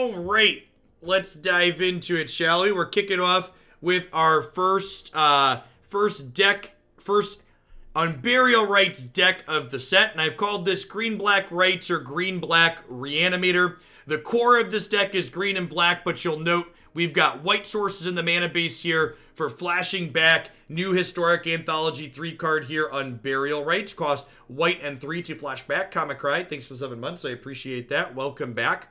All right, let's dive into it, shall we? We're kicking off with our first Unburial Rites deck of the set, and I've called this Green-Black Rites or Green-Black Reanimator. The core of this deck is green and black, but you'll note we've got white sources in the mana base here for flashing back. New Historic Anthology 3-card here, Unburial Rites. Cost white and 3 to flash back. Comic Cry, thanks for 7 months. I appreciate that. Welcome back.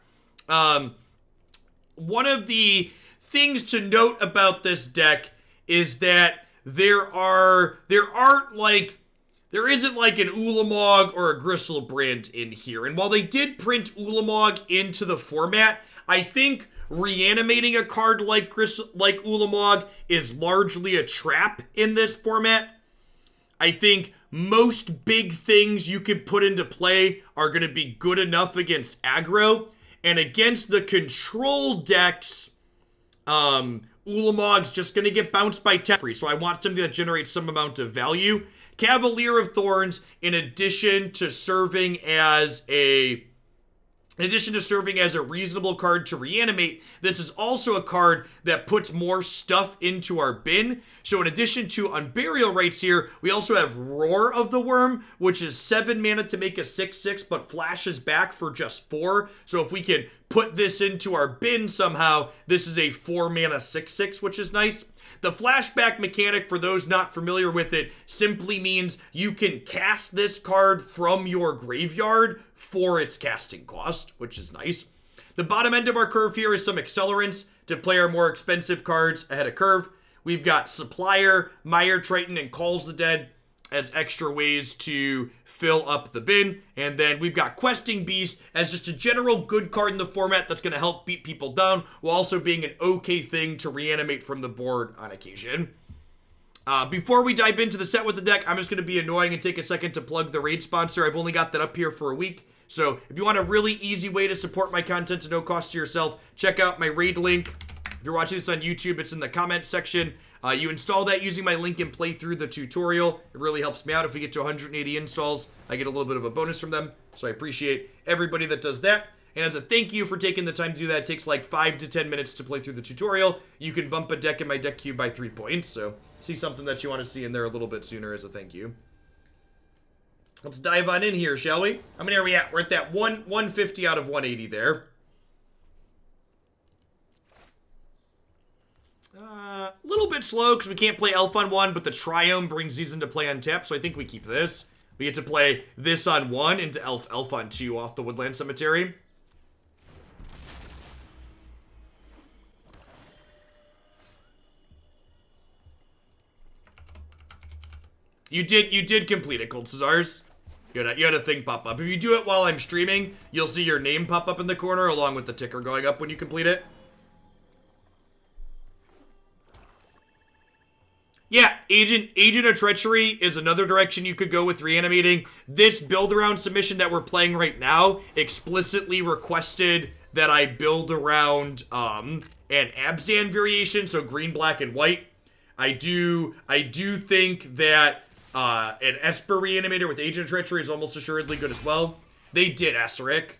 One of the things to note about this deck is that there isn't like an Ulamog or a Griselbrand in here. And while they did print Ulamog into the format, I think reanimating a card like Ulamog is largely a trap in this format. I think most big things you could put into play are going to be good enough against aggro. And against the control decks, Ulamog's just going to get bounced by Teferi, so I want something that generates some amount of value. Cavalier of Thorns, in addition to serving as a reasonable card to reanimate, this is also a card that puts more stuff into our bin. So in addition to Unburial Rites here, we also have Roar of the Wurm, which is 7 mana to make a 6/6, but flashes back for just 4. So if we can put this into our bin somehow, this is a 4 mana 6/6, which is nice. The flashback mechanic, for those not familiar with it, simply means you can cast this card from your graveyard for its casting cost, which is nice. The bottom end of our curve here is some accelerants to play our more expensive cards ahead of curve. We've got Supplier, Mire Triton, and Calls the Dead as extra ways to fill up the bin. And then we've got Questing Beast as just a general good card in the format that's going to help beat people down, while also being an okay thing to reanimate from the board on occasion. Before we dive into the set with the deck, I'm just going to be annoying and take a second to plug the raid sponsor. I've only got that up here for a week. So if you want a really easy way to support my content at no cost to yourself, check out my raid link. If you're watching this on YouTube, it's in the comments section. You install that using my link and play through the tutorial. It really helps me out. If we get to 180 installs, I get a little bit of a bonus from them. So I appreciate everybody that does that. And as a thank you for taking the time to do that, it takes like 5 to 10 minutes to play through the tutorial. You can bump a deck in my deck queue by 3 points. So see something that you want to see in there a little bit sooner as a thank you. Let's dive on in here, shall we? How many are we at? We're at that 150 out of 180 there. A little bit slow because we can't play Elf on 1, but the Triome brings these into play on tap, so I think we keep this. We get to play this on 1 into Elf on 2 off the Woodland Cemetery. You did complete it, Cold Cesars. You had a thing pop up. If you do it while I'm streaming, you'll see your name pop up in the corner along with the ticker going up when you complete it. Yeah, Agent of Treachery is another direction you could go with reanimating. This build-around submission that we're playing right now explicitly requested that I build around an Abzan variation, so green, black, and white. I do think that an Esper reanimator with Agent of Treachery is almost assuredly good as well. They did Ashiok.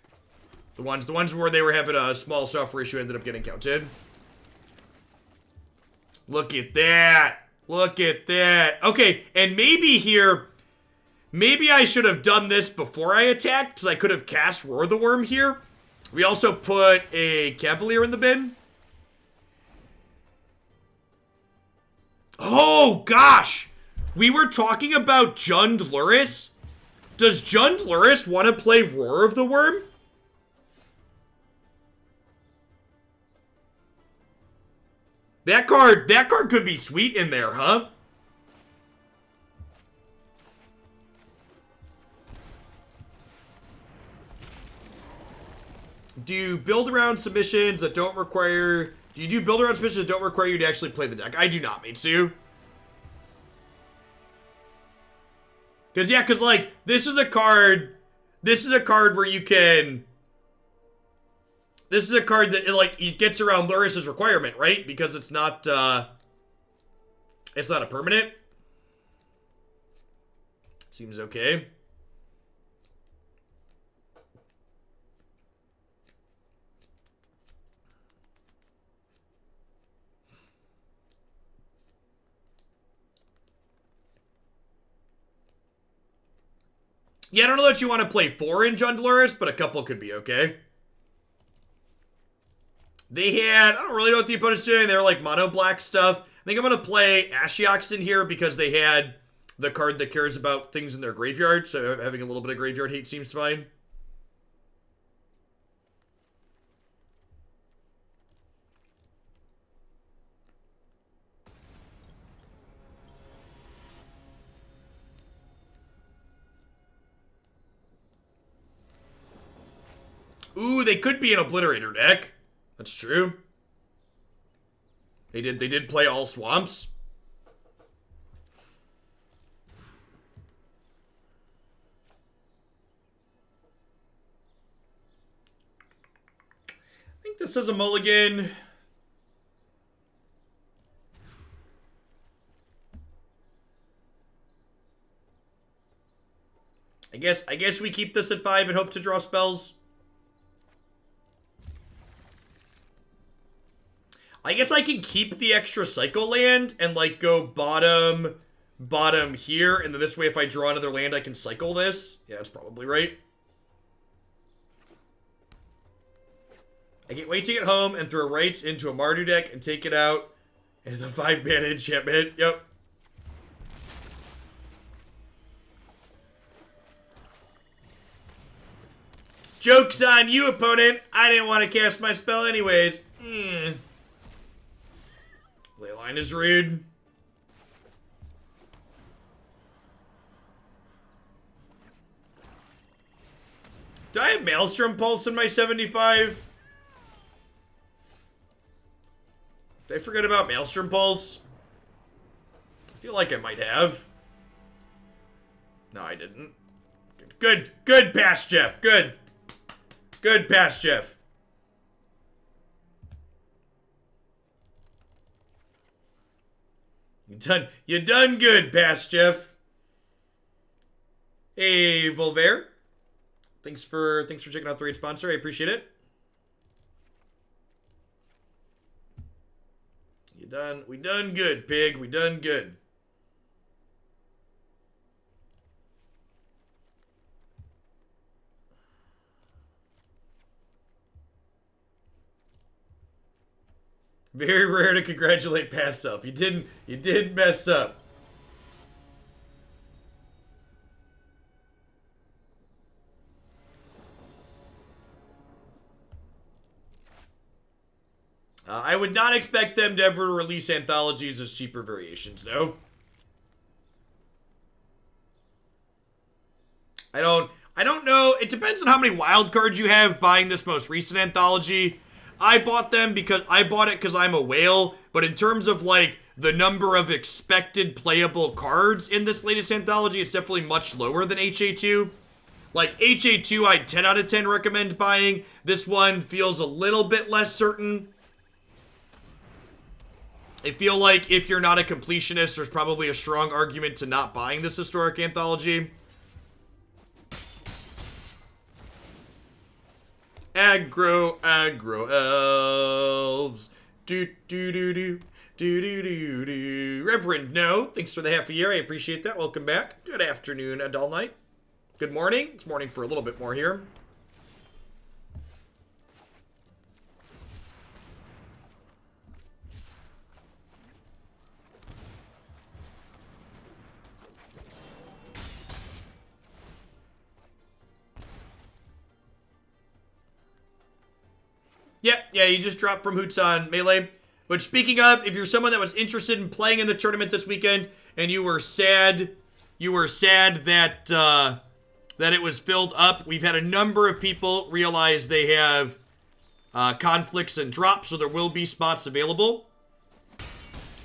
The ones where they were having a small software issue ended up getting counted. Look at that. Look at that. Okay, and maybe here, maybe I should have done this before I attacked, because I could have cast Roar the Wurm here. We also put a Cavalier in the bin. Oh, gosh. We were talking about Jund Luris. Does Jund Luris want to play Roar of the Wurm? That card could be sweet in there, huh? Do you build around submissions that don't require... Do you do build around submissions that don't require you to actually play the deck? I do not, Mitsu. Because, like, this is a card where you can... This is a card that, like, it gets around Luris's requirement, right? Because it's not a permanent. Seems okay. Yeah, I don't know that you want to play 4 in Jundleris, but a couple could be okay. They had, I don't really know what the opponent's doing. They're like mono black stuff. I think I'm going to play Ashioks in here because they had the card that cares about things in their graveyard. So having a little bit of graveyard hate seems fine. Ooh, they could be an Obliterator deck. That's true. They did play all swamps. I think this is a mulligan. I guess we keep this at 5 and hope to draw spells. I guess I can keep the extra cycle land and like go bottom here, and then this way if I draw another land I can cycle this. Yeah, that's probably right. I can't wait to get home and throw Rites into a Mardu deck and take it out. And the 5-mana enchantment. Yep. Joke's on you, opponent. I didn't want to cast my spell anyways. Leyline is rude. Do I have Maelstrom Pulse in my 75? Did I forget about Maelstrom Pulse? I feel like I might have. No, I didn't. Good pass, Jeff. Good pass, Jeff. You done good, pass, Jeff. Hey, Volvaire. Thanks for checking out the raid sponsor. I appreciate it. We done good, pig. We done good. Very rare to congratulate pass up. You did mess up. I would not expect them to ever release anthologies as cheaper variations, no. I don't know. It depends on how many wild cards you have buying this most recent anthology. I bought it because I'm a whale, but in terms of like the number of expected playable cards in this latest anthology, it's definitely much lower than HA2. Like HA2, I'd 10 out of 10 recommend buying. This one feels a little bit less certain. I feel like if you're not a completionist, there's probably a strong argument to not buying this historic anthology. Aggro elves. Do. Reverend No, thanks for the half a year. I appreciate that. Welcome back. Good afternoon, Adult Night. Good morning. It's morning for a little bit more here. Yeah, you just dropped from Hoots on Melee. Which, speaking of, if you're someone that was interested in playing in the tournament this weekend and you were sad that it was filled up, we've had a number of people realize they have conflicts and drops, so there will be spots available.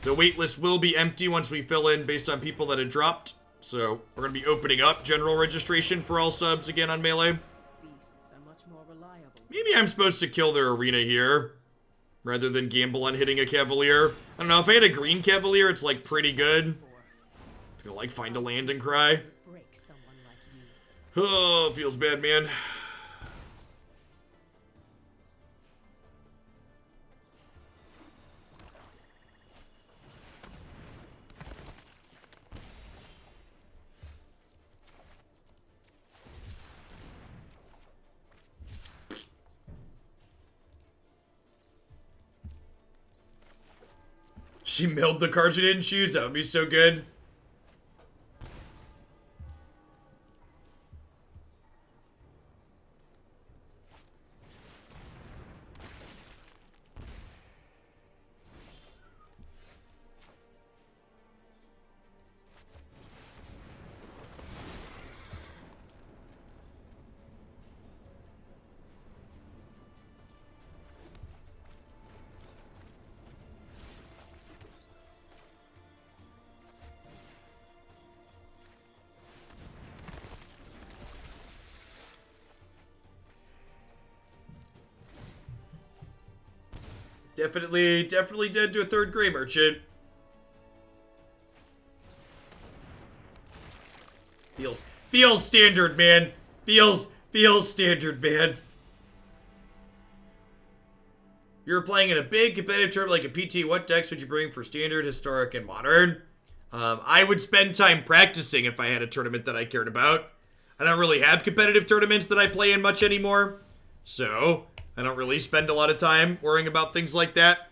The waitlist will be empty once we fill in based on people that had dropped. So we're going to be opening up general registration for all subs again on Melee. Maybe I'm supposed to kill their arena here, rather than gamble on hitting a Cavalier. I don't know, if I had a green Cavalier, it's like pretty good. To like find a land and cry. Oh, feels bad, man. She milled the cards we didn't choose. That would be so good. Definitely dead to a third Grey Merchant. Feels standard, man. Feels standard, man. You're playing in a big competitive tournament like a PT. What decks would you bring for standard, historic, and modern? I would spend time practicing if I had a tournament that I cared about. I don't really have competitive tournaments that I play in much anymore, so I don't really spend a lot of time worrying about things like that.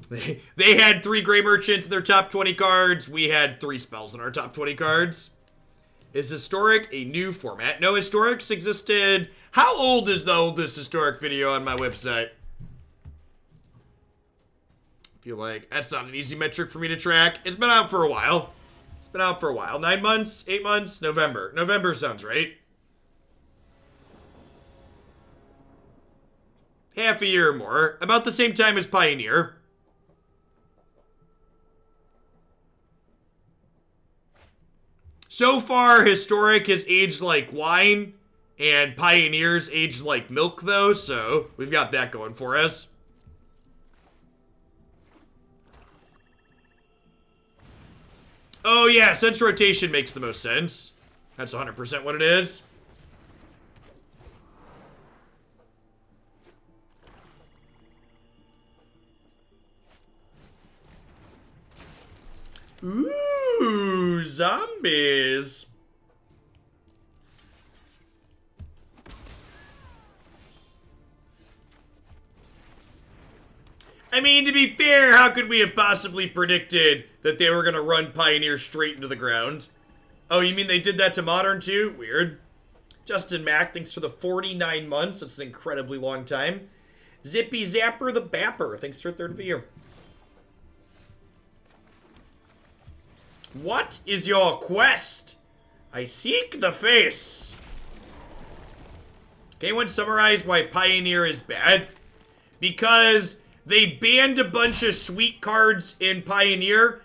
They had 3 Grey Merchants in their top 20 cards. We had 3 spells in our top 20 cards. Is Historic a new format? No, Historics existed. How old is the oldest Historic video on my website? I feel like that's not an easy metric for me to track. It's been out for a while. 9 months, 8 months, November. November sounds right. Half a year or more. About the same time as Pioneer. So far, Historic has aged like wine, and Pioneer's aged like milk, though, so we've got that going for us. Oh yeah, sense rotation makes the most sense. That's 100% what it is. Ooh, zombies. I mean, to be fair, how could we have possibly predicted that they were going to run Pioneer straight into the ground? Oh, you mean they did that to Modern too? Weird. Justin Mack, thanks for the 49 months. That's an incredibly long time. Zippy Zapper the Bapper, thanks for a third of the year. What is your quest? I seek the face. Can anyone summarize why Pioneer is bad? Because they banned a bunch of sweet cards in Pioneer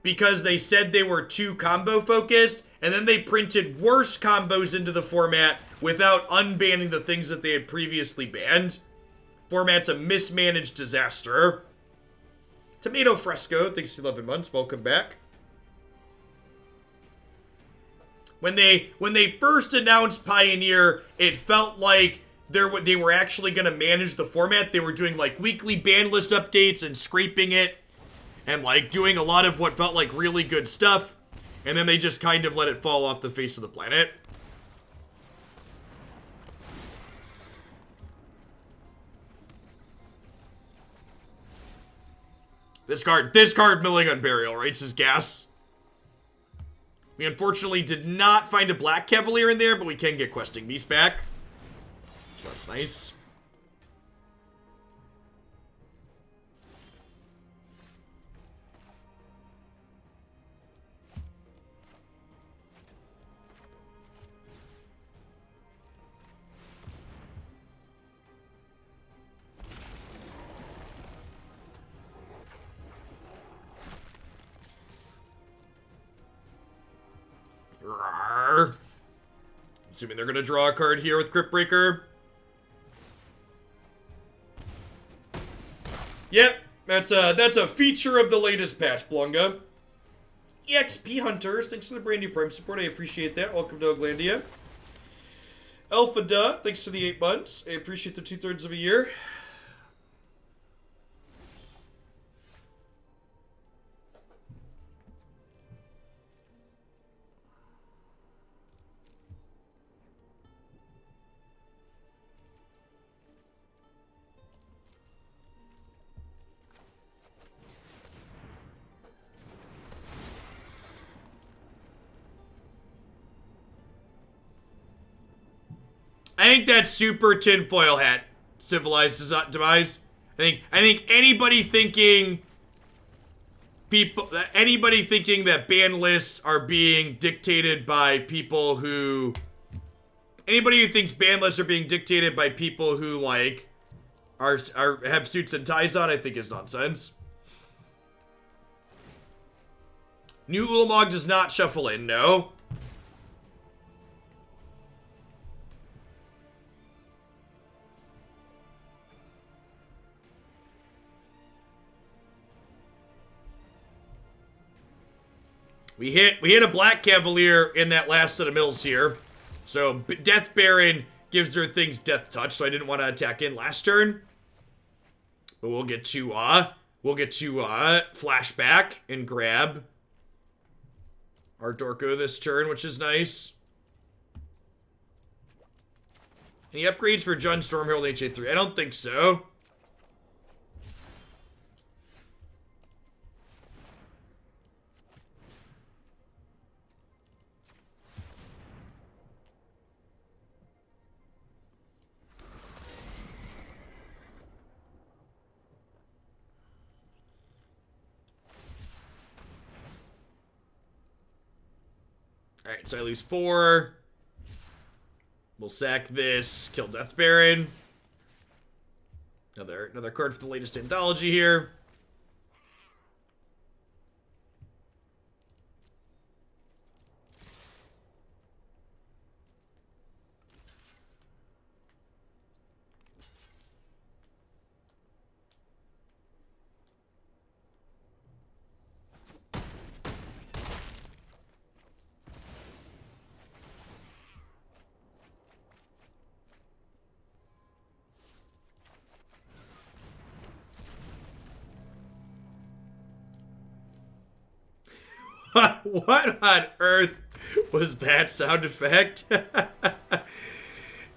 because they said they were too combo focused, and then they printed worse combos into the format without unbanning the things that they had previously banned. Format's a mismanaged disaster. Tomato Fresco, thanks for 11 months, welcome back. When they first announced Pioneer, it felt like they were actually going to manage the format. They were doing like weekly ban list updates and scraping it and like doing a lot of what felt like really good stuff. And then they just kind of let it fall off the face of the planet. This card milling Unburial Rites is gas. We unfortunately did not find a black Cavalier in there, but we can get Questing Beast back. So that's nice. Assuming they're gonna draw a card here with Cryptbreaker. Yep, that's a feature of the latest patch, Blunga. EXP Hunters, thanks for the brand new Prime support. I appreciate that. Welcome to Oglandia. Alpha Duh, thanks for the 8 months. I appreciate the 2/3 of a year. I think that's super tinfoil hat. Civilized demise. I think anybody thinking that ban lists are being dictated by people who... Anybody who thinks ban lists are being dictated by people who, like, have suits and ties on, I think is nonsense. New Ulamog does not shuffle in, no. We hit a Black Cavalier in that last set of mills here. So Death Baron gives their things Death Touch, so I didn't want to attack in last turn. But we'll get to flashback and grab our Dorko this turn, which is nice. Any upgrades for Jund Stormherald HA3? I don't think so. Alright, so I lose 4. We'll sack this, kill Death Baron. Another card for the latest anthology here. What on earth was that sound effect?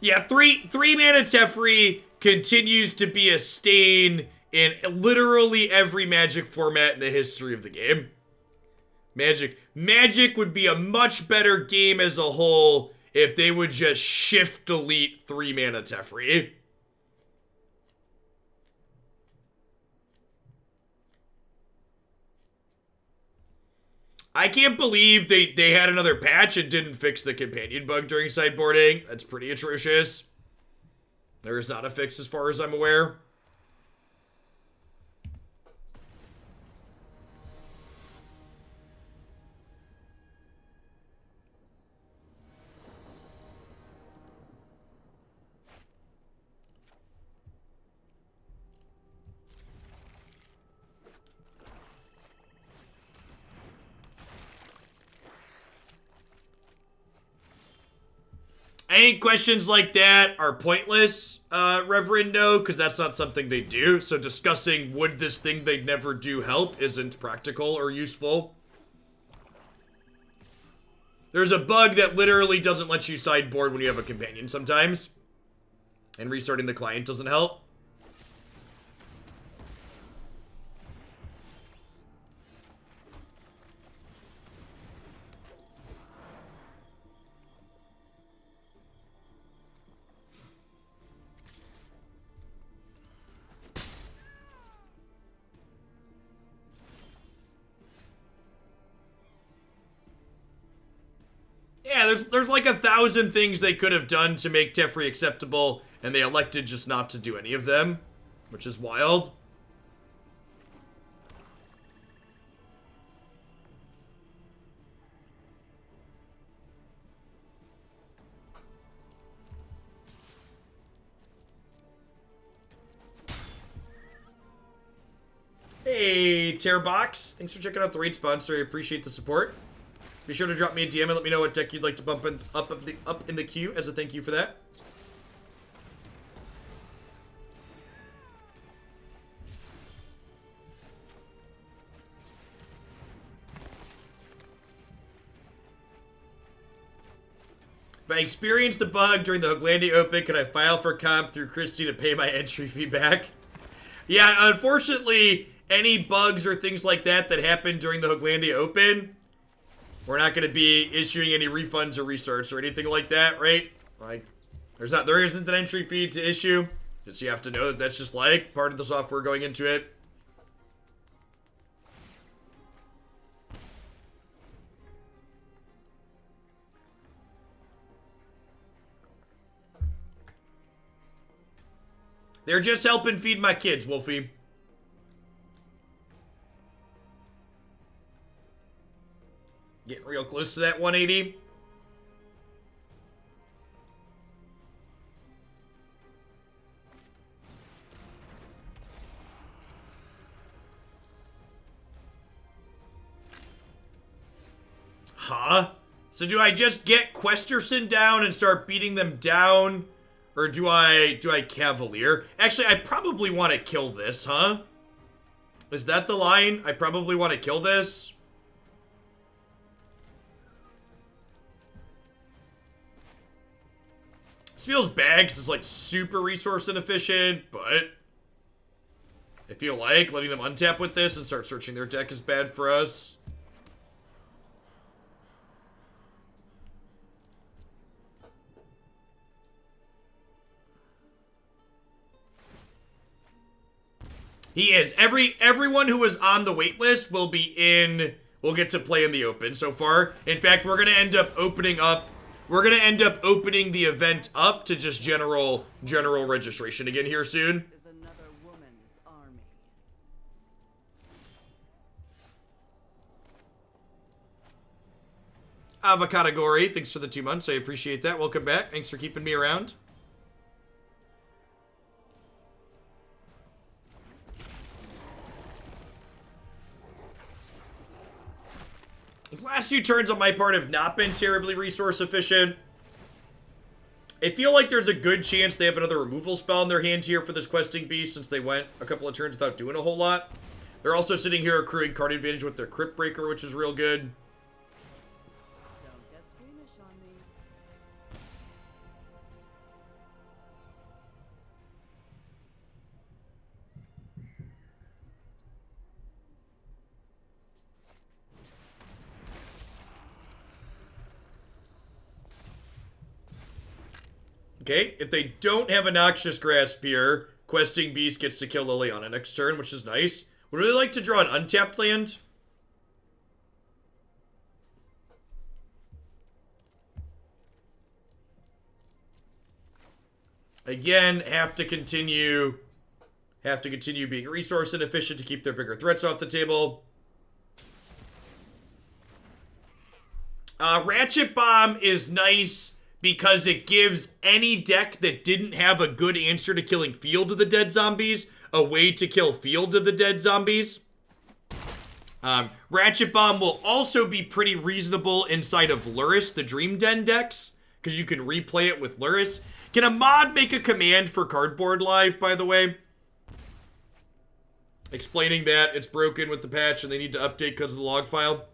Yeah, three mana Teferi continues to be a stain in literally every Magic format in the history of the game. Magic would be a much better game as a whole if they would just shift delete 3 mana Teferi. I can't believe they had another patch and didn't fix the companion bug during sideboarding. That's pretty atrocious. There is not a fix as far as I'm aware. I think questions like that are pointless, Reverendo, because that's not something they do. So discussing would this thing they'd never do help isn't practical or useful. There's a bug that literally doesn't let you sideboard when you have a companion sometimes. And restarting the client doesn't help. Yeah, there's like 1,000 things they could have done to make Teferi acceptable, and they elected just not to do any of them, which is wild. Hey, Tearbox. Thanks for checking out the raid sponsor. I appreciate the support. Be sure to drop me a DM and let me know what deck you'd like to bump up in the queue as a thank you for that. If I experience the bug during the Hooglandia Open, can I file for comp through Christie to pay my entry fee back? Yeah, unfortunately, any bugs or things like that that happen during the Hooglandia Open, we're not going to be issuing any refunds or restarts or anything like that, right? Like, There isn't an entry fee to issue. Just you have to know that that's just like part of the software going into it. They're just helping feed my kids, Wolfie. Getting real close to that 180. Huh? So do I just get Questerson down and start beating them down? Or do I Cavalier? Actually, I probably want to kill this, huh? Is that the line? I probably want to kill this. This feels bad because it's like super resource inefficient, but I feel like letting them untap with this and start searching their deck is bad for us. He is. Everyone who was on the wait list will get to play in the open so far. In fact, we're gonna end up opening the event up to just general registration again here soon. Avocado Gory, thanks for the 2 months. I appreciate that. Welcome back. Thanks for keeping me around. The last few turns on my part have not been terribly resource efficient. I feel like there's a good chance they have another removal spell in their hand here for this questing beast since they went a couple of turns without doing a whole lot. They're also sitting here accruing card advantage with their Crypt Breaker, which is real good. Don't get squeamish on me. Okay, if they don't have a Noxious Grasp here, Questing Beast gets to kill Liliana next turn, which is nice. Would really like to draw an untapped land. Again, have to continue being resource inefficient to keep their bigger threats off the table. Ratchet Bomb is nice because it gives any deck that didn't have a good answer to killing Field of the Dead Zombies a way to kill Field of the Dead Zombies. Ratchet Bomb will also be pretty reasonable inside of Lurrus, the Dream Den decks, because you can replay it with Lurrus. Can a mod make a command for Cardboard Live, by the way? Explaining that it's broken with the patch and they need to update because of the log file.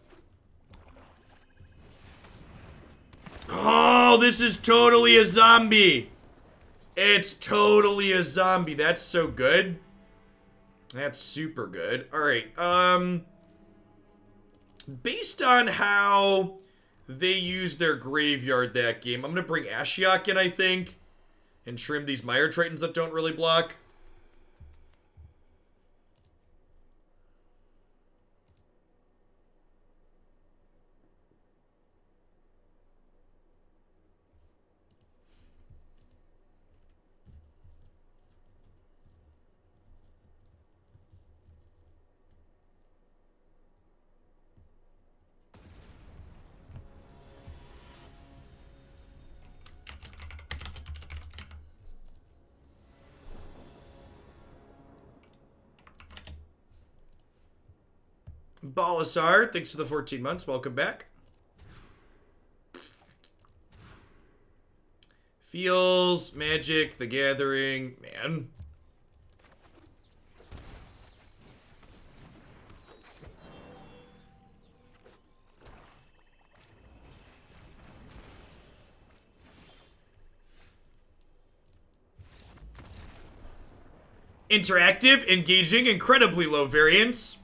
Oh, this is totally a zombie. It's totally a zombie. That's so good. That's super good. All right. Based on how they use their graveyard that game, I'm going to bring Ashiok in, I think, and trim these Mire Tritons that don't really block. Balasar, thanks for the 14 months. Welcome back. Feels, Magic, The Gathering, man. Interactive, engaging, incredibly low variance.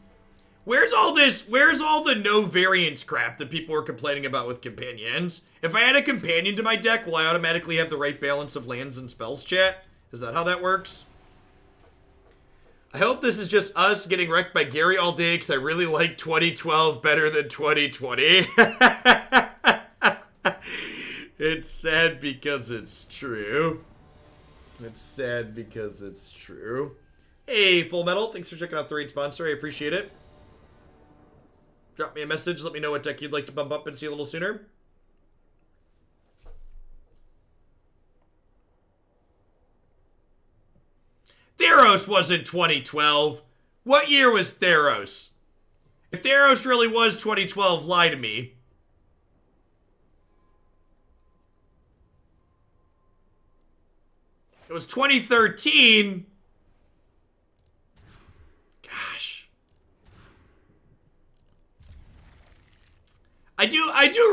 Where's all the no variance crap that people were complaining about with companions? If I add a companion to my deck, will I automatically have the right balance of lands and spells, chat? Is that how that works? I hope this is just us getting wrecked by Gary all day because I really like 2012 better than 2020. It's sad because it's true. It's sad because it's true. Hey, Full Metal, thanks for checking out the raid sponsor. I appreciate it. Drop me a message. Let me know what deck you'd like to bump up and see a little sooner. Theros wasn't 2012. What year was Theros? If Theros really was 2012, lie to me. It was 2013. Gosh. I do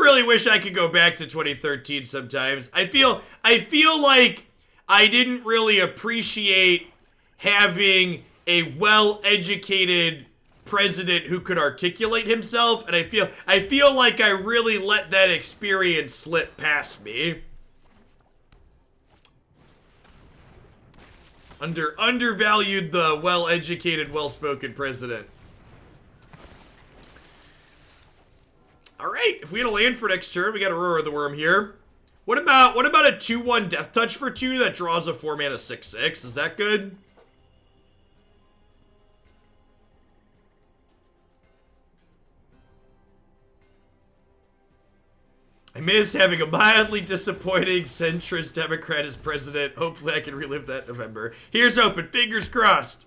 really wish I could go back to 2013 sometimes. I feel like I didn't really appreciate having a well-educated president who could articulate himself, and I feel like I really let that experience slip past me. Undervalued the well-educated, well-spoken president. Alright, if we had a land for next turn, we got a Roar of the Wurm here. What about a 2/1 Death Touch for 2 that draws a 4-mana 6/6? Is that good? I miss having a mildly disappointing centrist Democrat as president. Hopefully I can relive that in November. Here's hoping. Fingers crossed.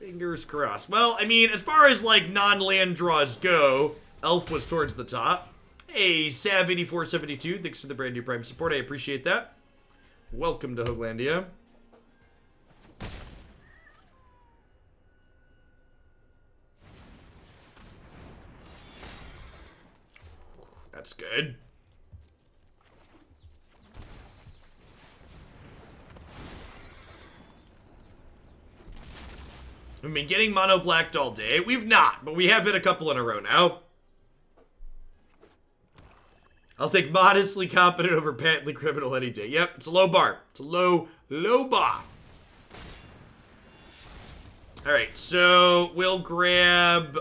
Fingers crossed. Well, I mean, as far as, like, non-land draws go, Elf was towards the top. Hey, Sav8472, thanks for the brand new Prime support. I appreciate that. Welcome to Hoaglandia. That's good. We've been getting mono blacked all day. We've not, but we have hit a couple in a row now. I'll take modestly competent over patently criminal any day. Yep, it's a low bar. It's a low bar. Alright, so we'll grab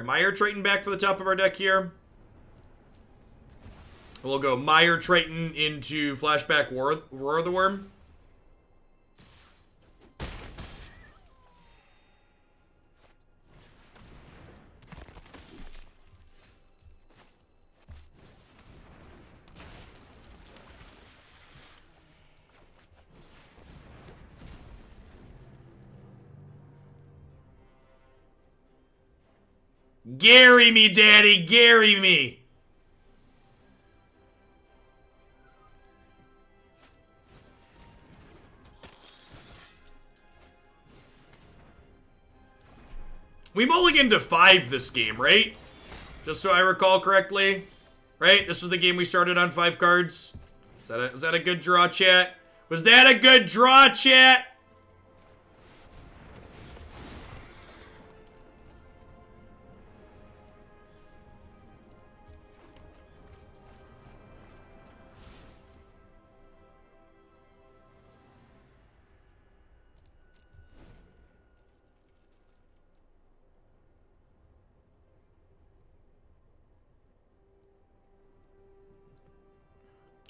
Mire Triton back for the top of our deck here. We'll go Mire Triton into flashback Roar of the Wurm. Gary me, daddy, Gary me. We mulliganed to 5 this game, right? Just so I recall correctly. Right? This was the game we started on 5 cards. Was that a good draw, chat? Was that a good draw, chat?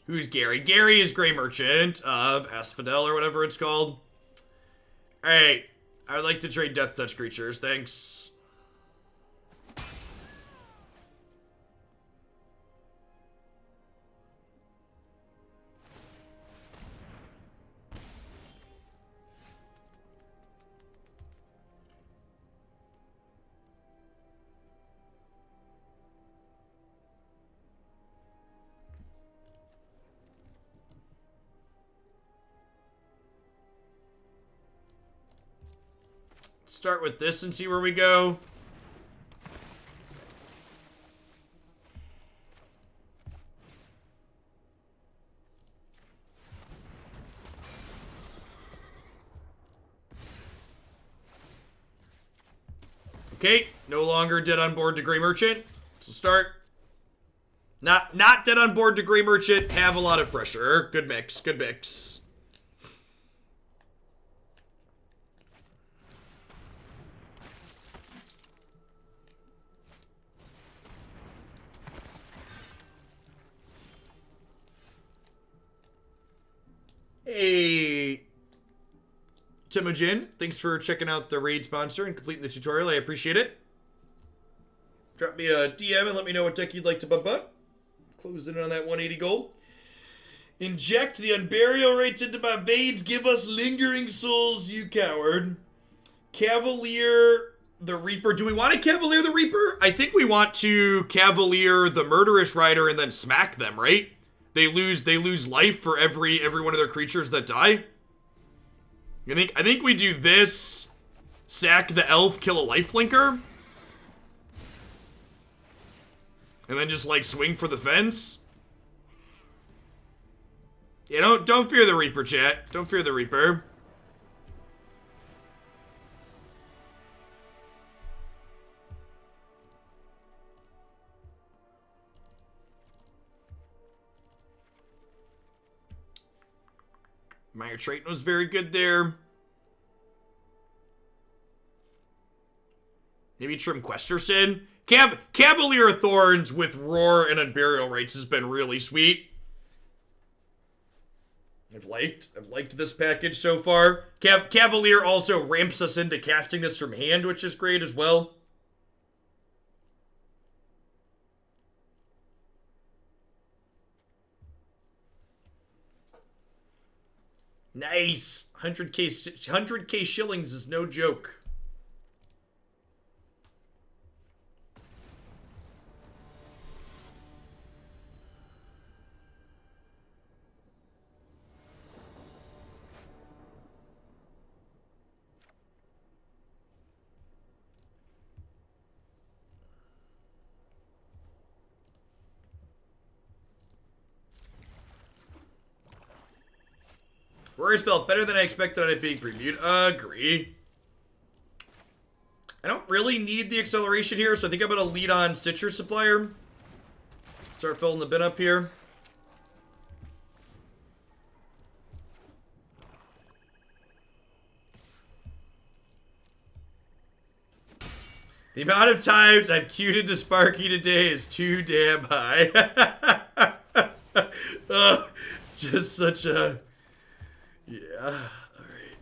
Who's Gary? Gary is Grey Merchant of Asphodel or whatever it's called. Alright. I would like to trade Death Touch creatures. Thanks. Start with this and see where we go. Okay, no longer dead on board to Grey Merchant. So start. Not dead on board to Grey Merchant. Have a lot of pressure. Good mix. Good mix. Hey, Timojin, thanks for checking out the raid sponsor and completing the tutorial. I appreciate it. Drop me a DM and let me know what deck you'd like to bump up. Closing in on that 180 gold. Inject the Unburial Rites into my veins. Give us lingering souls, you coward. Cavalier the Reaper. Do we want to Cavalier the Reaper? I think we want to Cavalier the Murderous Rider and then smack them, right? They lose life for every one of their creatures that die. I think we do this. Sack the elf, kill a lifelinker. And then just like swing for the fence. Yeah, don't fear the Reaper, chat. Don't fear the Reaper. Mire Triton was very good there. Maybe Trim Questerson. Cavalier of Thorns with Roar and Unburial Rites has been really sweet. I've liked this package so far. Cavalier also ramps us into casting this from hand, which is great as well. Nice. 100k shillings is no joke. Warriors felt better than I expected on it being previewed. Agree. I don't really need the acceleration here, so I think I'm going to lead on Stitcher Supplier. Start filling the bin up here. The amount of times I've queued into Sparky today is too damn high. Just such a... Yeah, alright.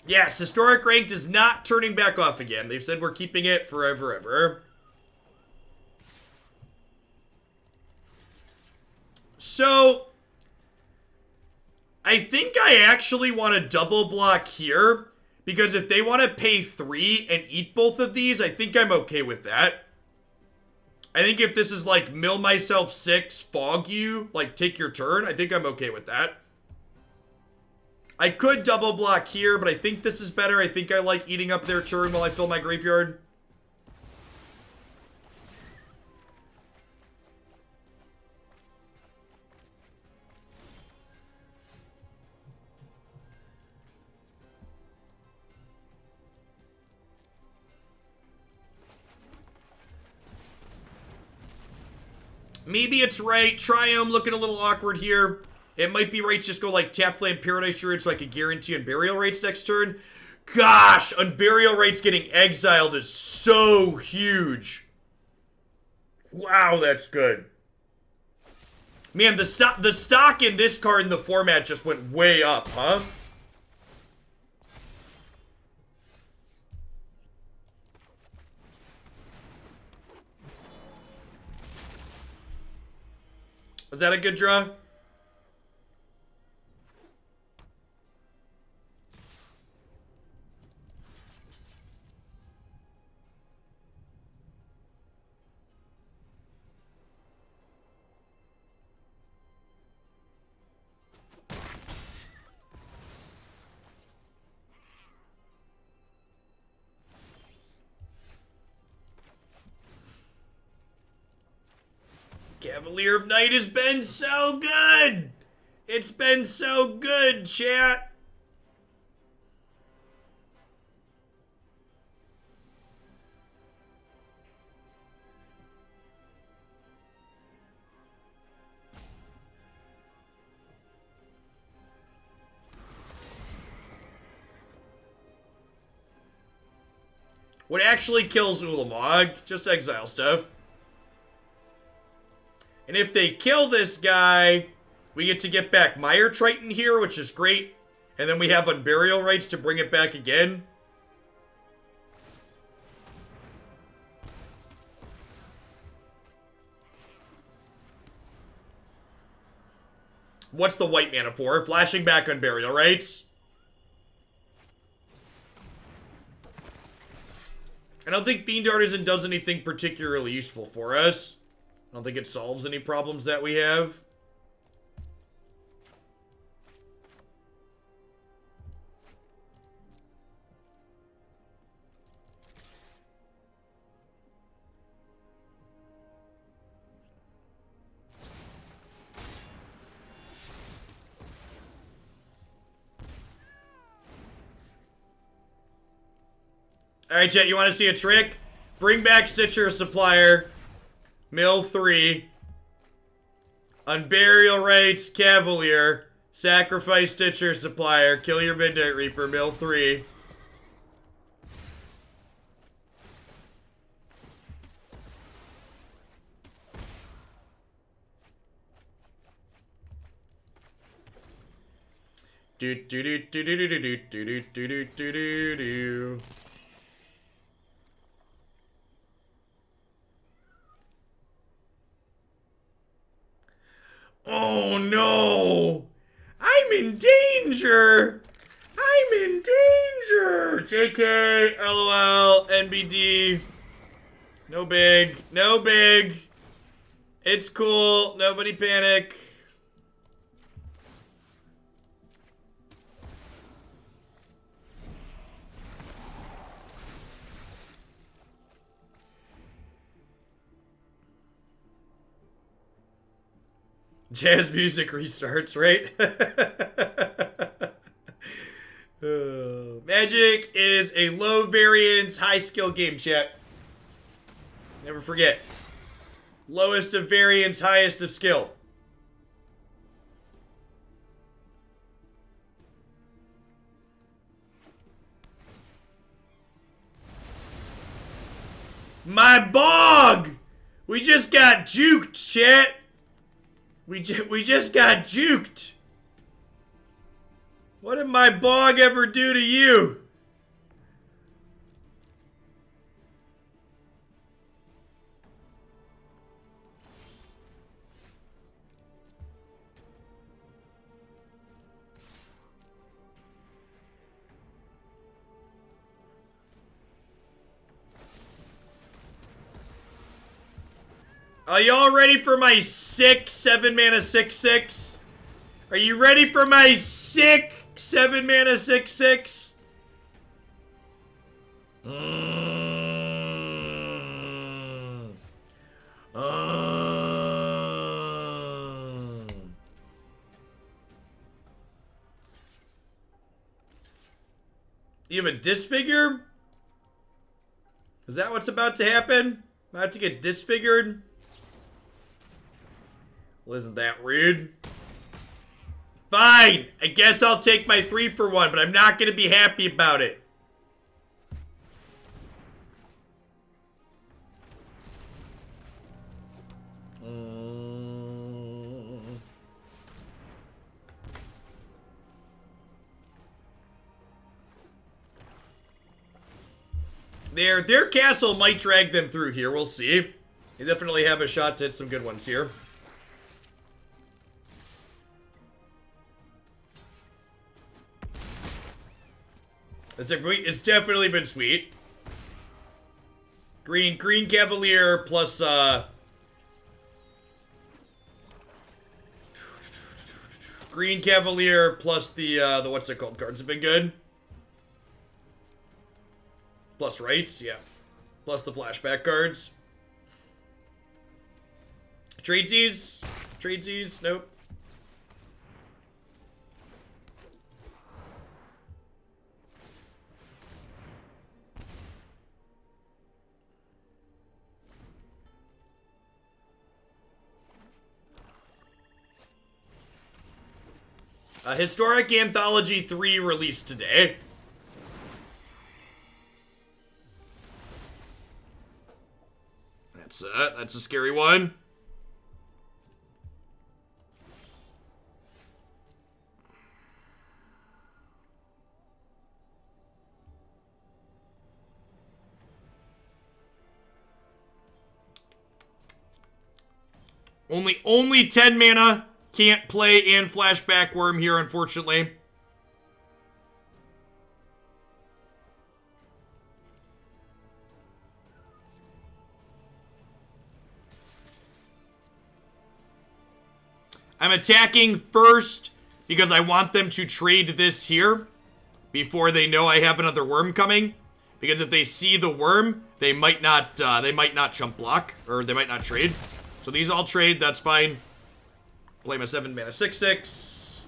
Yes, Historic Ranked is not turning back off again. They've said we're keeping it forever, ever. So, I think I actually want to double block here, because if they want to pay 3 and eat both of these, I think I'm okay with that. I think if this is like mill myself 6, fog you, like take your turn, I think I'm okay with that. I could double block here, but I think this is better. I think I like eating up their turn while I fill my graveyard. Maybe it's right. Triome looking a little awkward here. It might be right just go like tap land Paradise Druid so I could guarantee Unburial Rites next turn. Gosh, Unburial Rites getting exiled is so huge. Wow, that's good. Man, the stock in this card in the format just went way up, huh? Was that a good draw? Cavalier of Night has been so good! It's been so good, chat! what actually kills Ulamog. Just exile stuff. And if they kill this guy, we get to get back Mire Triton here, which is great. And then we have Unburial Rites to bring it back again. What's the white mana for? Flashing back Unburial Rites. I don't think Fiend Artisan does anything particularly useful for us. I don't think it solves any problems that we have. Alright, Jet, you want to see a trick? Bring back Stitcher Supplier. Mill 3. Unburial Rites, Cavalier. Sacrifice Stitcher Supplier. Kill your Midnight Reaper, Mill 3. Do do do do do do do do do do do do do. Oh no! I'm in danger! I'm in danger! JK, LOL, NBD. No big. No big. It's cool. Nobody panic. Jazz music restarts, right? Magic is a low variance, high skill game, chat. Never forget. Lowest of variance, highest of skill. My bog! We just got juked, chat. We just got juked. What did my bog ever do to you? Are y'all ready for my sick 7-mana 6/6? Are you ready for my sick 7-mana 6/6? You have a disfigure? Is that what's about to happen? I'm about to get disfigured? Well, isn't that rude? Fine! I guess I'll take my 3-for-1, but I'm not gonna be happy about it. Their castle might drag them through here. We'll see. They definitely have a shot to hit some good ones here. It's definitely been sweet. Green Cavalier plus Green Cavalier plus the what's it called cards have been good. Plus rights, yeah. Plus the flashback cards. Tradesies? Tradesies? Nope. Historic Anthology 3 released today. That's a scary one. Only 10 mana. Can't play and flashback Wurm here, unfortunately. I'm attacking first because I want them to trade this here before they know I have another Wurm coming. Because if they see the Wurm, they might not chump block, or they might not trade. So these all trade, that's fine. Play my 7 mana 6/6.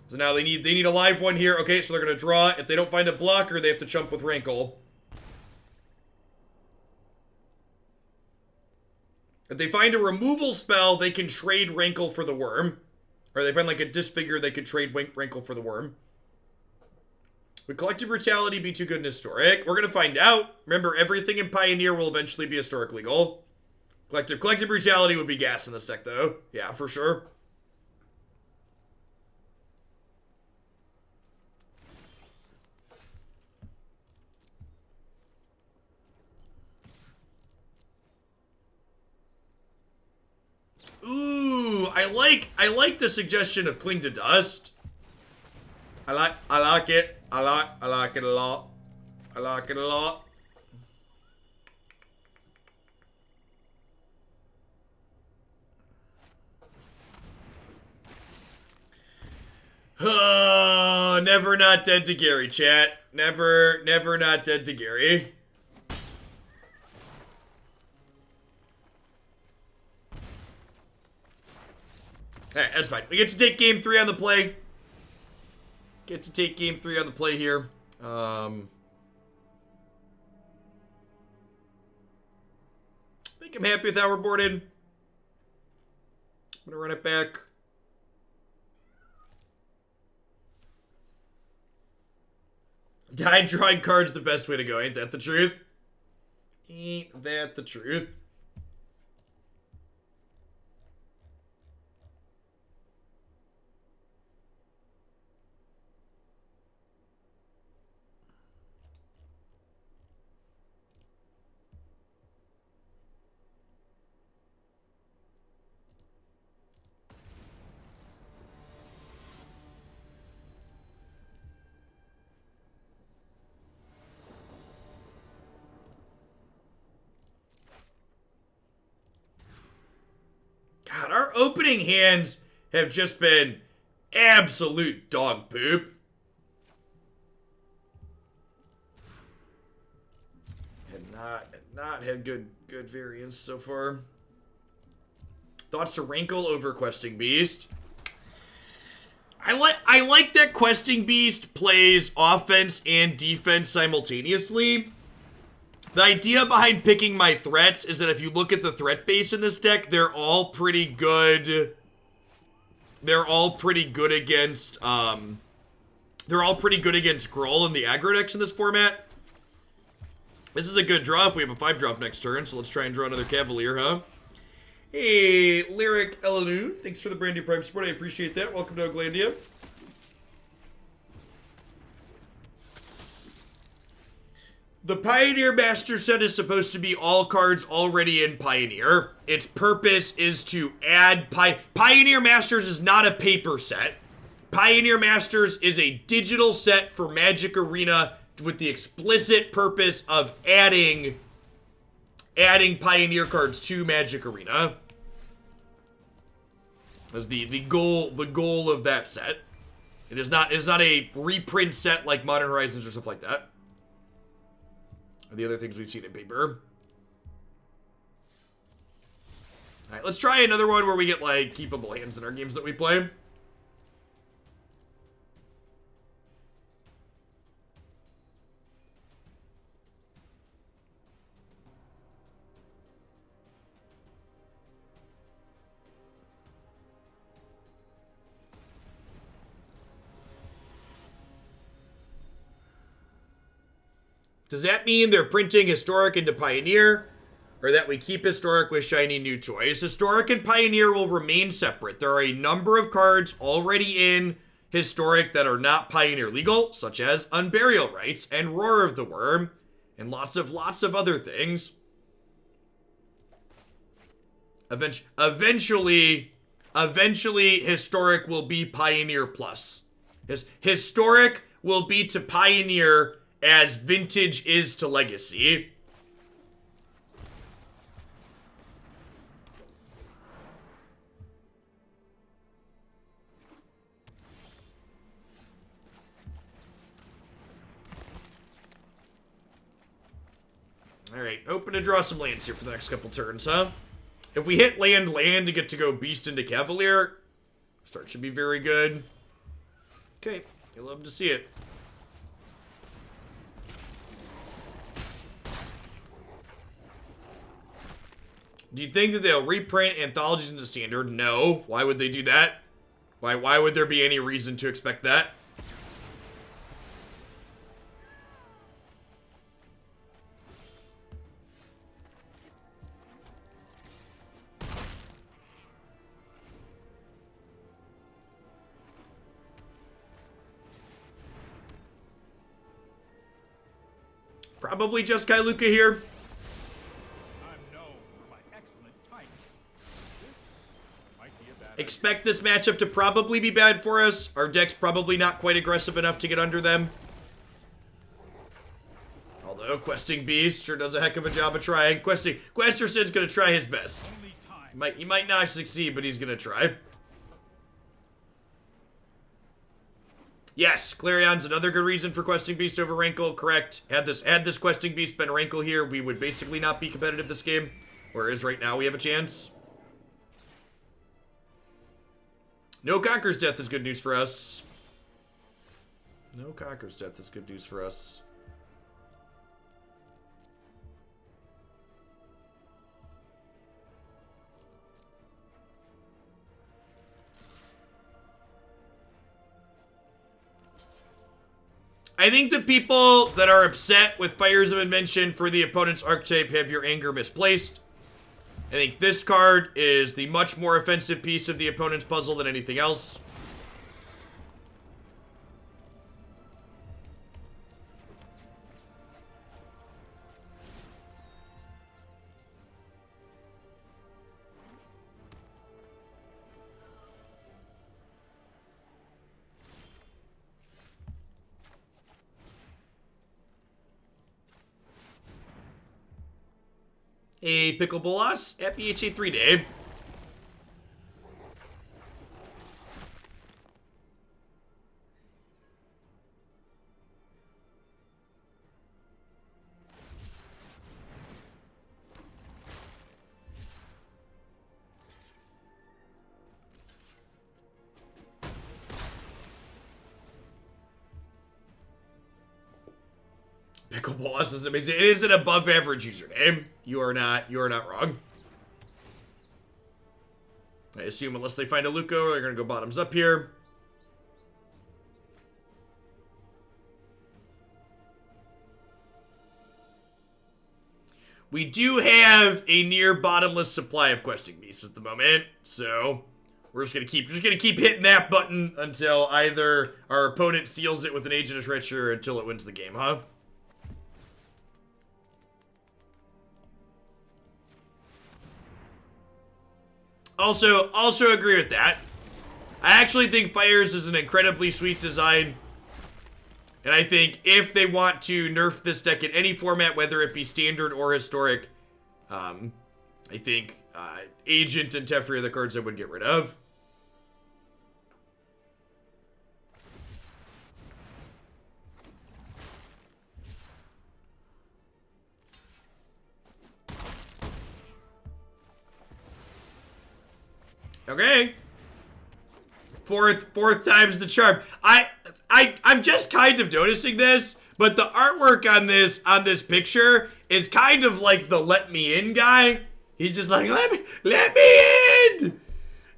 So now they need a live one here. Okay, so they're gonna draw. If they don't find a blocker, they have to chump with Rankle. If they find a removal spell, they can trade Rankle for the Wurm. Or they find like a disfigure, they could trade Rankle for the Wurm. Would Collective Brutality be too good in Historic? We're gonna find out. Remember, everything in Pioneer will eventually be Historic legal. Collective Brutality would be gas in this deck, though. Yeah, for sure. Ooh, I like the suggestion of Cling to Dust. I like it. I like it a lot. I like it a lot. Oh, never not dead to Gary, chat. Never not dead to Gary. Alright, that's fine. We get to take game 3 on the play. Get to take game 3 on the play here. I think I'm happy with how we're boarded. I'm gonna run it back. Tide drawing cards the best way to go. Ain't that the truth? Ain't that the truth? God, our opening hands have just been absolute dog poop. And not had good variance so far. Thoughts to Rankle over Questing Beast. I like that Questing Beast plays offense and defense simultaneously. The idea behind picking my threats is that if you look at the threat base in this deck, they're all pretty good. They're all pretty good against, Gruul in the aggro decks in this format. This is a good draw if we have a 5-drop next turn, so let's try and draw another Cavalier, huh? Hey, Lyric Elenu, thanks for the brand new Prime support, I appreciate that. Welcome to Oglandia. The Pioneer Master set is supposed to be all cards already in Pioneer. Its purpose is to add Pioneer Masters is not a paper set. Pioneer Masters is a digital set for Magic Arena with the explicit purpose of adding Pioneer cards to Magic Arena. That's the goal of that set. It is not a reprint set like Modern Horizons or stuff like that. The other things we've seen in paper. Alright, let's try another one where we get, like, keepable hands in our games that we play. Does that mean they're printing Historic into Pioneer? are that we keep Historic with shiny new toys. Historic and Pioneer will remain separate. There are a number of cards already in Historic that are not Pioneer legal, such as Unburial Rites and Roar of the Wurm, and lots of other things. Eventually, Historic will be Pioneer Plus. Historic will be to Pioneer as Vintage is to Legacy. Alright, open to draw some lands here for the next couple turns, huh? If we hit land and get to go Beast into Cavalier, start should be very good. Okay, you'll love to see it. Do you think that they'll reprint anthologies into Standard? No. Why would they do that? Why would there be any reason to expect that? Probably just Kailuka here. I'm known for my excellent timing. This might be a bad Expect this matchup to probably be bad for us. Our deck's probably not quite aggressive enough to get under them. Although Questing Beast sure does a heck of a job of trying. Questerson's gonna try his best. only time. He might not succeed, but he's gonna try. Yes, Clarion's another good reason for Questing Beast over Rankle, correct. Had this Questing Beast been Rankle here, we would basically not be competitive this game. Whereas right now we have a chance. No Conqueror's Death is good news for us. No Conqueror's Death is good news for us. I think the people that are upset with Fires of Invention for the opponent's archetype have your anger misplaced. I think this card is the much more offensive piece of the opponent's puzzle than anything else. A Pickle Bolas at BHA 3 day. Pickle Bolas is amazing. It is an above average username. You are not wrong. I assume unless they find a Luco, they're gonna go bottoms up here. We do have a near bottomless supply of questing beasts at the moment, so we're just gonna keep hitting that button until either our opponent steals it with an Agent of Treachery or until it wins the game, huh? Also agree with that. I actually think Fires is an incredibly sweet design. And I think if they want to nerf this deck in any format, whether it be Standard or Historic, I think Agent and Teferi are the cards I would get rid of. Okay. Fourth time's the charm. I'm just kind of noticing this, but the artwork on this picture is kind of like the let me in guy. He's just like, let me in!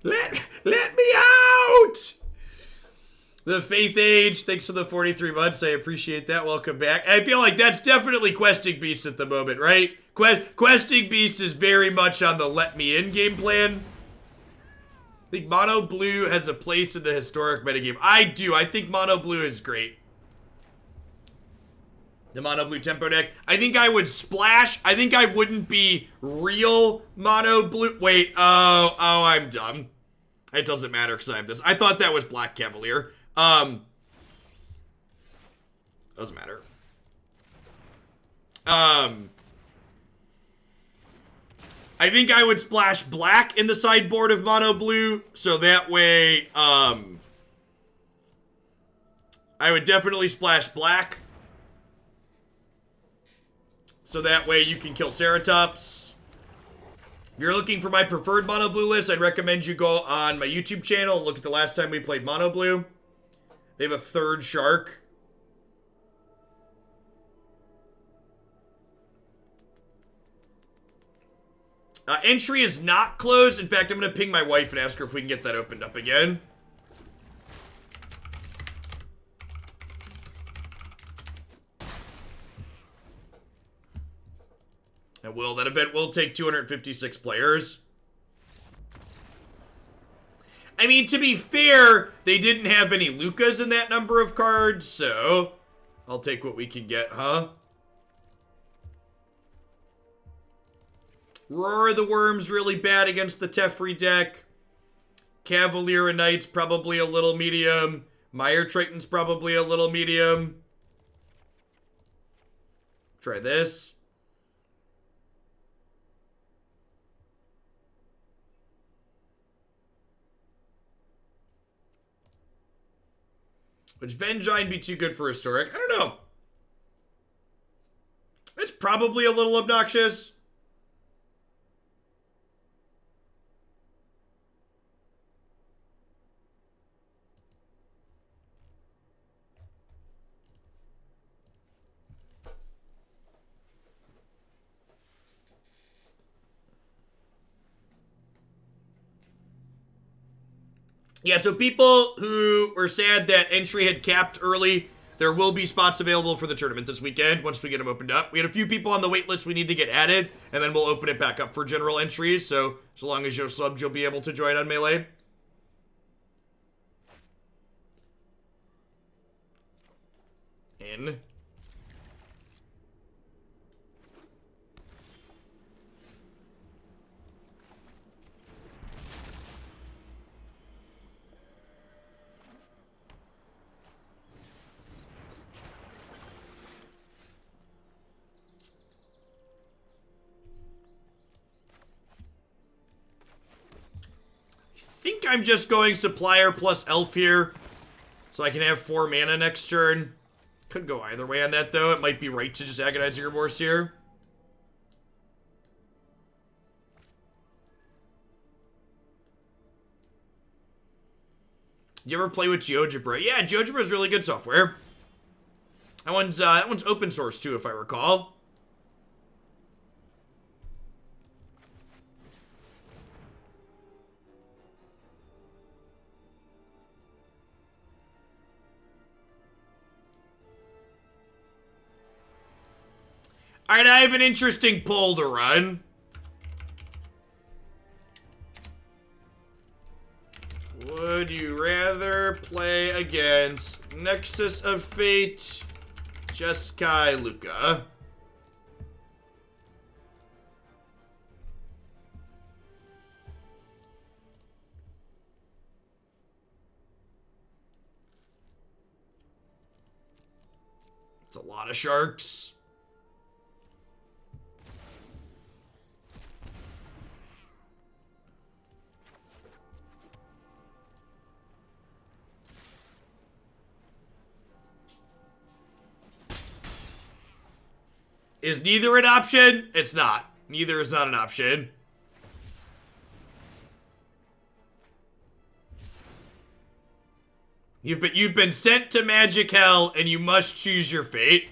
Let me out! The Faith Age, thanks for the 43 months. I appreciate that. Welcome back. I feel like that's definitely Questing Beast at the moment, right? Questing Beast is very much on the let me in game plan. I think Mono Blue has a place in the historic metagame. I do. I think Mono Blue is great. The Mono Blue tempo deck. I think I would splash. I think I wouldn't be real Mono Blue. Wait. Oh, I'm dumb. It doesn't matter because I have this. I thought that was Black Cavalier. Doesn't matter. I think I would splash black in the sideboard of Mono Blue, so that way, I would definitely splash black. So that way you can kill Ceratops. If you're looking for my preferred Mono Blue list, I'd recommend you go on my YouTube channel and look at the last time we played Mono Blue. They have a third shark. Entry is not closed. In fact, I'm going to ping my wife and ask her if we can get that opened up again. That event will take 256 players. I mean, to be fair, they didn't have any Lukas in that number of cards, so I'll take what we can get, huh? Roar of the Wurm's really bad against the Teferi deck. Cavalier of Night's probably a little medium. Mire Triton's probably a little medium. Try this. Would Vengine be too good for Historic? I don't know. It's probably a little obnoxious. Yeah, so people who were sad that entry had capped early, there will be spots available for the tournament this weekend once we get them opened up. We had a few people on the wait list we need to get added, and then we'll open it back up for general entries. So long as you're subbed, you'll be able to join on Melee. In. I think I'm just going Supplier plus Elf here, so I can have 4 mana next turn. Could go either way on that, though. It might be right to just Agonizing Remorse here. You ever play with GeoGebra? Yeah, GeoGebra is really good software. That one's open source, too, if I recall. Alright, I have an interesting poll to run. Would you rather play against Nexus of Fate, Jeskai Luka? It's a lot of sharks. Is neither an option? It's not. Neither is not an option. You've been sent to Magic Hell, and you must choose your fate.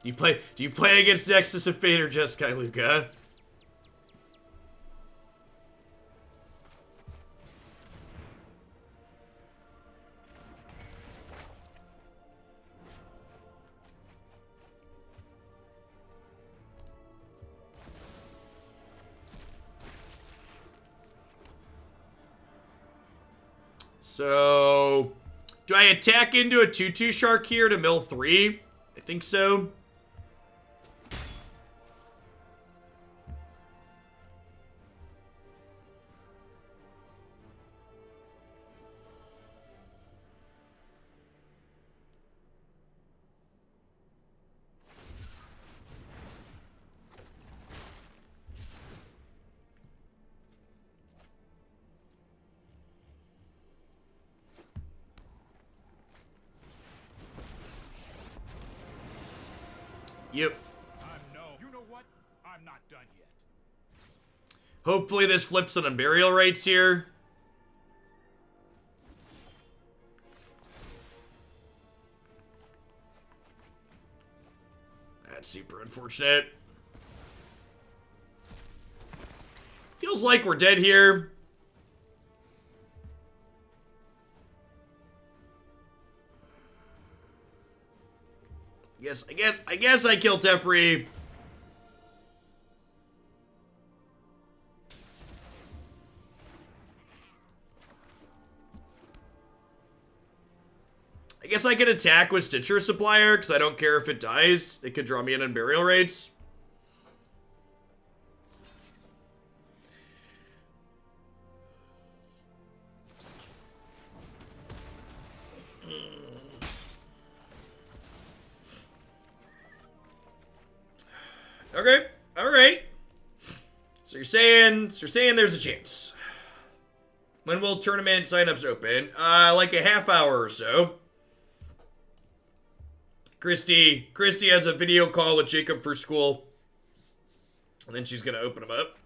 Do you play against Nexus of Fate or Jeskai Luka? So, do I attack into a 2/2 shark here to mill 3? I think so. Yep. You know what? I'm not done yet. Hopefully this flips on Unburial Rites here. That's super unfortunate. Feels like we're dead here. I guess I kill Teferi. I guess I could attack with Stitcher Supplier, because I don't care if it dies. It could draw me in Unburial Rites. Okay, alright. So you're saying there's a chance. When will tournament signups open? Like a half hour or so. Christy has a video call with Jacob for school. And then she's gonna open them up.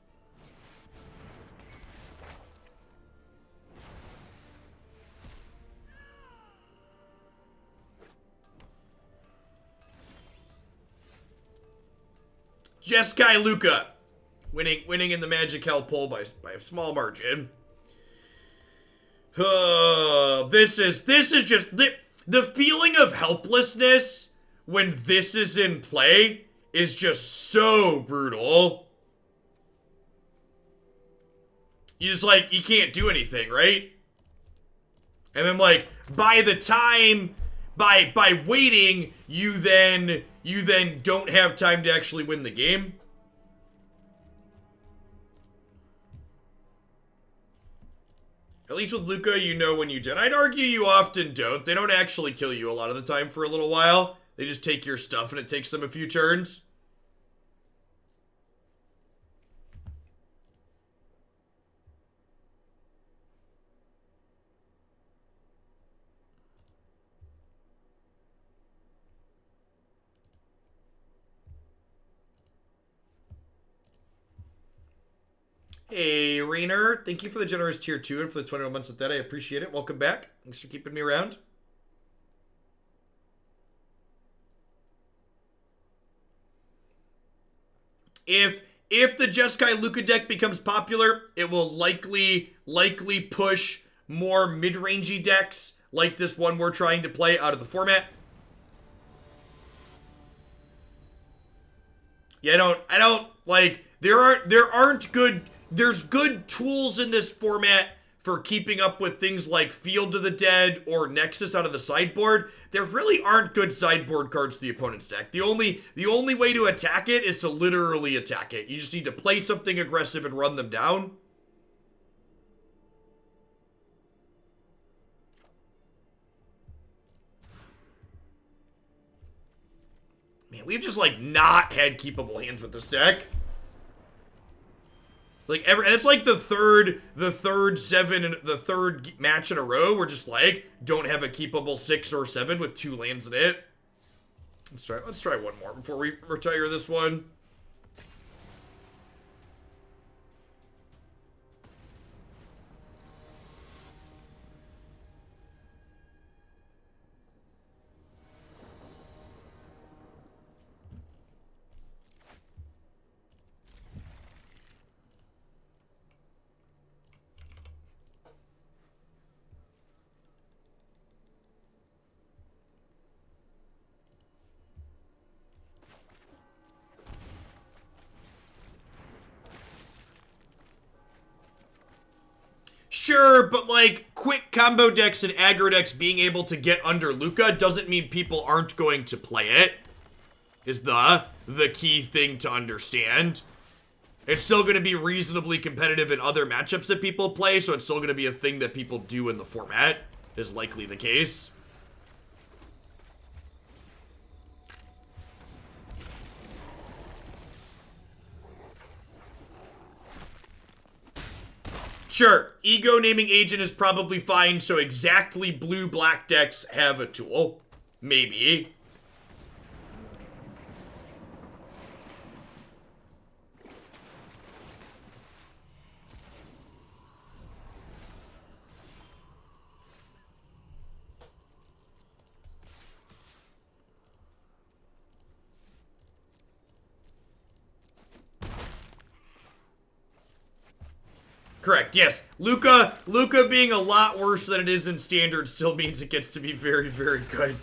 Jeskai Luca winning in the Magic Hell poll by a small margin. This is just the feeling of helplessness when this is in play is just so brutal. You just like, you can't do anything, right? And then like by waiting, you then don't have time to actually win the game. At least with Luca, you know when you did. I'd argue you often don't. They don't actually kill you a lot of the time for a little while. They just take your stuff and it takes them a few turns. Hey, Rainer. Thank you for the generous tier 2 and for the 21 months of that. I appreciate it. Welcome back. Thanks for keeping me around. If the Jeskai Luca deck becomes popular, it will likely push more mid-rangey decks like this one we're trying to play out of the format. Yeah, I don't like there's good tools in this format for keeping up with things like Field of the Dead or Nexus out of the sideboard. There really aren't good sideboard cards to the opponent's deck. The only way to attack it is to literally attack it. You just need to play something aggressive and run them down. Man, we've just like not had keepable hands with this deck. Like it's like the third match in a row. We're just like don't have a keepable 6 or 7 with 2 lands in it. Let's try one more before we retire this one. Sure, but like quick combo decks and aggro decks being able to get under Luca doesn't mean people aren't going to play it, is the key thing to understand. It's still going to be reasonably competitive in other matchups that people play, so it's still going to be a thing that people do in the format, is likely the case. Sure, Ego Naming Agent is probably fine, so exactly blue-black decks have a tool. Maybe. Correct, yes. Luca being a lot worse than it is in Standard still means it gets to be very, very good.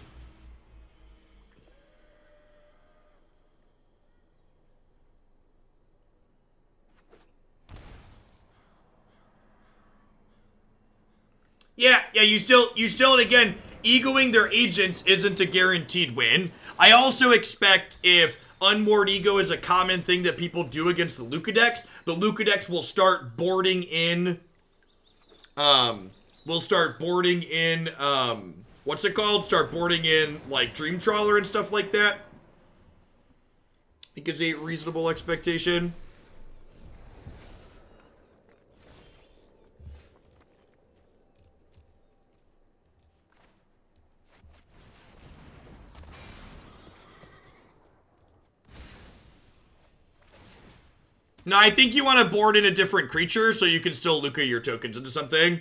Yeah, you still, and again, egoing their agents isn't a guaranteed win. I also expect if Unmoored Ego is a common thing that people do against the Luca decks, the Luca decks will start boarding in, what's it called? Start boarding in, like, Dream Trawler and stuff like that. I think it's a reasonable expectation. No, I think you want to board in a different creature so you can still Luca your tokens into something.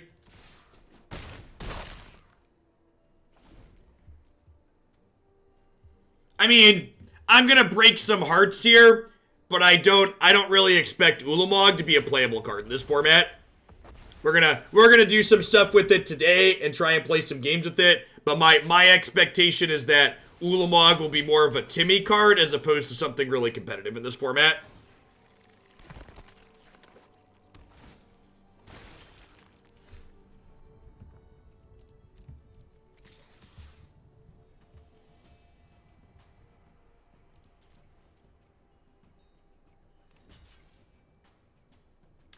I mean, I'm gonna break some hearts here, but I don't really expect Ulamog to be a playable card in this format. We're gonna do some stuff with it today and try and play some games with it, but my expectation is that Ulamog will be more of a Timmy card as opposed to something really competitive in this format.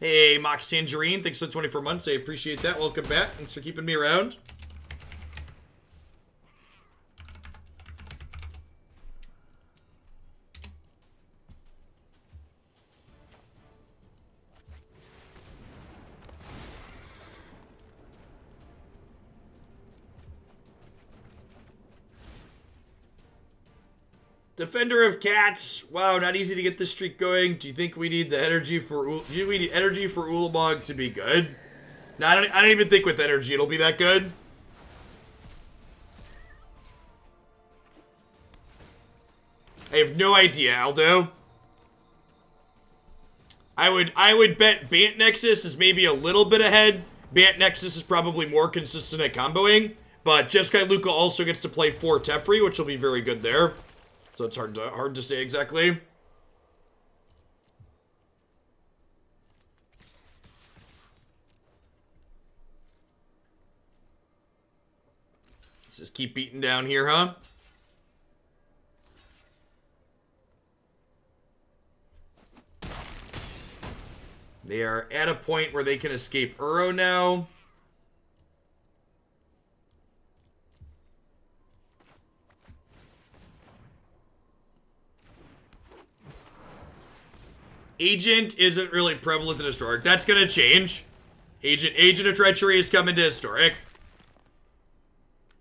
Hey, Mox Tangerine, thanks for 24 months. I appreciate that. Welcome back. Thanks for keeping me around. Defender of Cats. Wow, not easy to get this streak going. Do you think we need the energy for Ulamog to be good? No, I don't even think with energy it'll be that good. I have no idea, Aldo. I would bet Bant Nexus is maybe a little bit ahead. Bant Nexus is probably more consistent at comboing, but Jeskai Luka also gets to play 4 Teferi, which will be very good there. So it's hard to say exactly. Let's just keep beating down here, huh? They are at a point where they can escape Uro now. Agent isn't really prevalent in Historic. That's gonna change. Agent of Treachery is coming to Historic.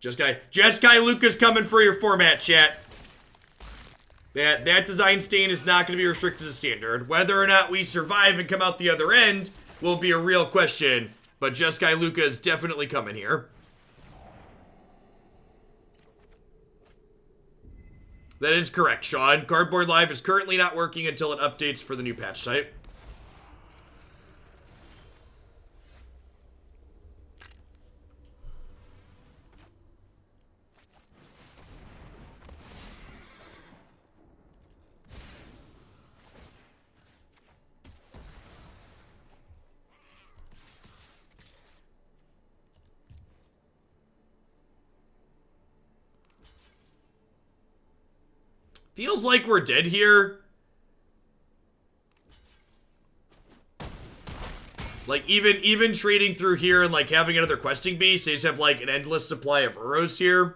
Jeskai Luka's coming for your format, chat. That design stain is not going to be restricted to Standard. Whether or not we survive and come out the other end will be a real question, but Jeskai Luka is definitely coming here. That is correct, Sean. Cardboard Live is currently not working until it updates for the new patch type. Feels like we're dead here. Like, even trading through here and, like, having another questing beast, they just have, like, an endless supply of Uros here.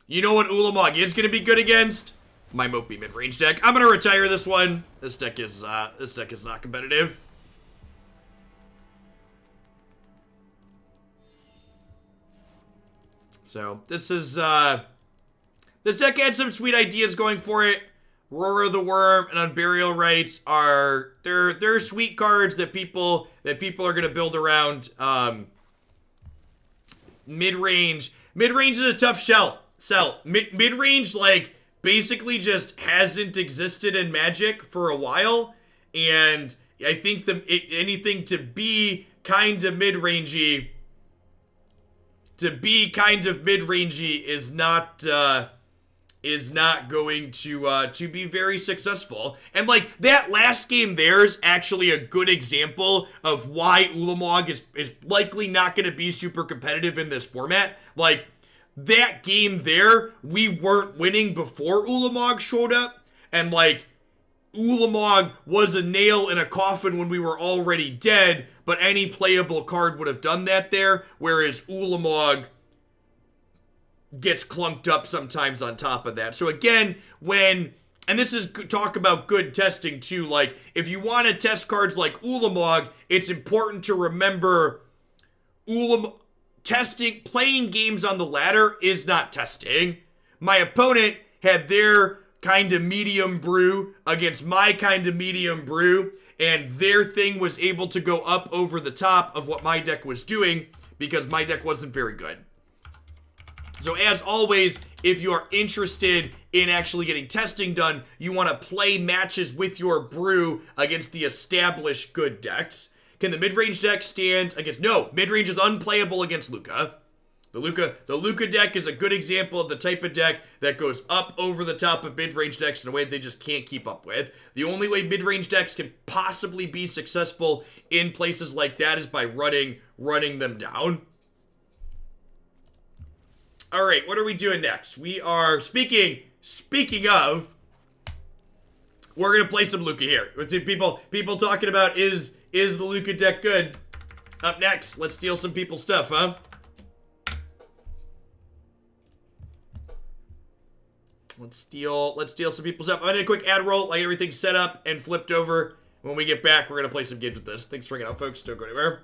You know what Ulamog is going to be good against? My Mopey mid-range deck. I'm going to retire this one. This deck is not competitive. So, this deck had some sweet ideas going for it. Roar of the Wurm and Unburial Rites are they're sweet cards that people are gonna build around. Mid-range is a tough sell. Mid-range, like, basically just hasn't existed in Magic for a while, and I think anything to be kind of mid-rangey is not going to be very successful. And, like, that last game there is actually a good example of why Ulamog is likely not going to be super competitive in this format. Like, that game there, we weren't winning before Ulamog showed up, and, like, Ulamog was a nail in a coffin when we were already dead, but any playable card would have done that there, whereas Ulamog gets clunked up sometimes on top of that. So again, and this is talk about good testing too, like, if you want to test cards like Ulamog, it's important to remember playing games on the ladder is not testing. My opponent had their kind of medium brew against my kind of medium brew, and their thing was able to go up over the top of what my deck was doing because my deck wasn't very good. So as always, if you are interested in actually getting testing done, you want to play matches with your brew against the established good decks. Can the mid-range deck stand against... No, mid-range is unplayable against Luca. The Luca deck is a good example of the type of deck that goes up over the top of mid-range decks in a way they just can't keep up with. The only way mid-range decks can possibly be successful in places like that is by running them down. All right, what are we doing next? We are, speaking of, we're going to play some Luca here. People talking about, is the Luca deck good? Up next, let's steal some people's stuff, huh? Let's steal some people's stuff. I'm going to do a quick ad roll, like everything's set up and flipped over. When we get back, we're going to play some games with this. Thanks for hanging out, folks. Don't go anywhere.